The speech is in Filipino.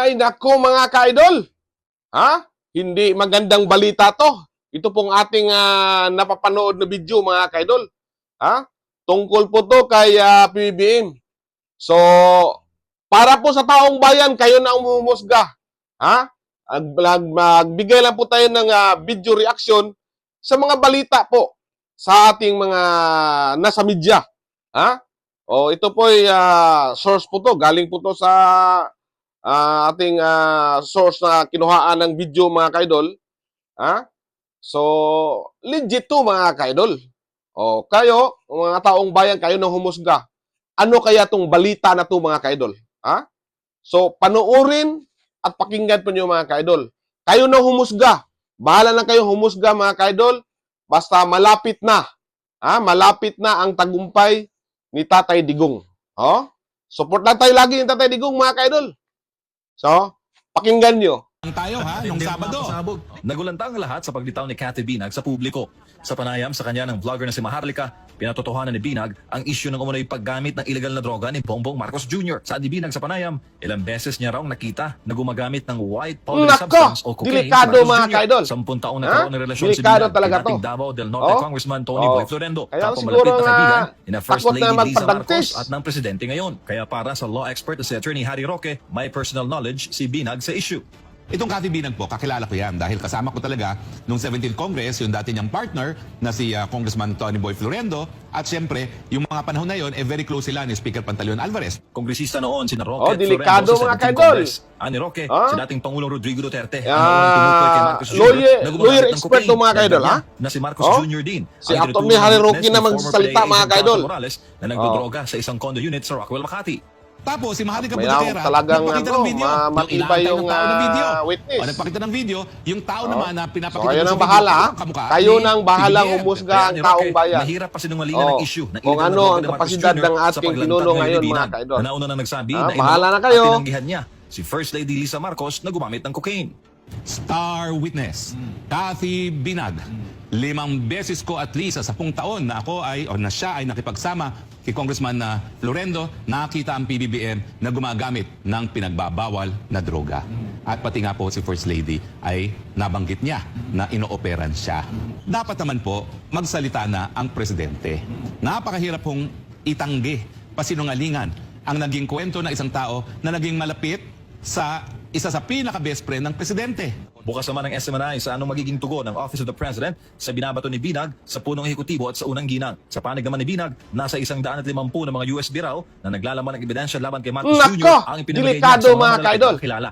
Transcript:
Ay nako mga ka-idol. Ha? Hindi magandang balita to. Ito pong ating napapanood na video mga ka-idol. Ha? Tungkol po to kay PBBM. So, para po sa taong bayan, kayo na ang humusga. Ha? Magbigay lang po tayo ng video reaction sa mga balita po sa ating mga nasa media. Ha? O ito po ay source po to. Galing po to sa ating source na kinuhaan ng video mga ka-idol. Ha? So, legit to mga ka-idol. O kayo, mga taong bayan, kayo nang humusga. Ano kaya tong balita na to mga ka-idol? Ha? So, panoorin at pakinggan po niyo mga ka-idol. Kayo nang humusga. Bahala na kayo humusga mga ka-idol. Basta malapit na. Ha? Malapit na ang tagumpay ni Tatay Digong. Oh? Support na tayo lagi ni Tatay Digong mga ka-idol. So, pakinggan nyo. Tayo nung Sabado. Nagulanta ang lahat sa paglitaw ni Cathy Binag sa publiko. Sa panayam sa kanya ng vlogger na si Maharlika, pinatotohanan ni Binag ang isyu ng umunoy paggamit ng illegal na droga ni Bongbong Marcos Jr. Sa ni Binag sa panayam, ilang beses niya raw nakita na gumagamit ng white powdery substance o cocaine delikado si Marcos mga Jr. ka-idol. 10 taon na karoon ng relasyon si Delikado Binag, talaga dating to. Davao del Norte Congressman Tony Boy Florendo, Kaya tapos siguro malapit na kaibigan nga, ni First takot Lady na Liza magpadagtis. Marcos at ng presidente ngayon. Kaya para sa law expert na si Attorney Harry Roque, may personal knowledge si Binag sa issue. Itong Cathy Binag po, kakilala ko yan dahil kasama ko talaga nung 17th Congress, yung dati niyang partner na si Congressman Tony Boy Florendo. At syempre, yung mga panahon na yon, very close sila ni Speaker Pantaleon Alvarez. Kongresista noon si Roque delikado Florendo mga sa 17th ka-idol. Congress. Ani Roque, si dating Pangulong Rodrigo Duterte. Lawyer expert to mga ka-idol, ha? Na si Marcos Jr. din. Si Atty. Harry Roque na magsasalita mga ka-idol. Morales na nagdodroga sa isang condo unit sa Rockwell, Makati. Tapos si Maharlika May Budutera, talagang nagpakita ng video. matibay yung witness. Nagpakita ng video, yung tao naman na So pinapakita kayo sa nang video, bahala, ha? kamukha Kayo ni nang bahalang PBBM. humusga ang Ni taong Roque, bayan. mahirap pa sinungalingan ng issue na Kung illegal na ano droga ang ni Marcos kapasidad Jr. ng sa ating paglantang pinuno ni ngayon, Binag, mga ka-idol. na nauna na nagsabi Ah, na bahala na at kayo. tinanggihan niya si First Lady Liza Marcos na gumamit ng cocaine. Star witness, Cathy Binag. 5 beses ko at least sa 10 taon na ako ay, o na siya ay nakipagsama kay Congressman na Florendo, nakita ang PBBM na gumagamit ng pinagbabawal na droga. At pati nga po si First Lady ay nabanggit niya na inooperan siya. Dapat naman po magsalita na ang presidente. Napakahirap pong itanggi, pasinungalingan ang naging kwento ng isang tao na naging malapit sa isa sa pinaka-best friend ng presidente. Bukas naman ang SMNI sa anong magiging tugon ng Office of the President sa binabato ni Binag sa punong ehekutibo at sa unang ginang. Sa panig naman ni Binag, nasa 150 na mga USB raw na naglalaman ng ebidensya laban kay Marcos Jr. ang ipinamigay niya delikado sa mga mga ka-idol. kilala.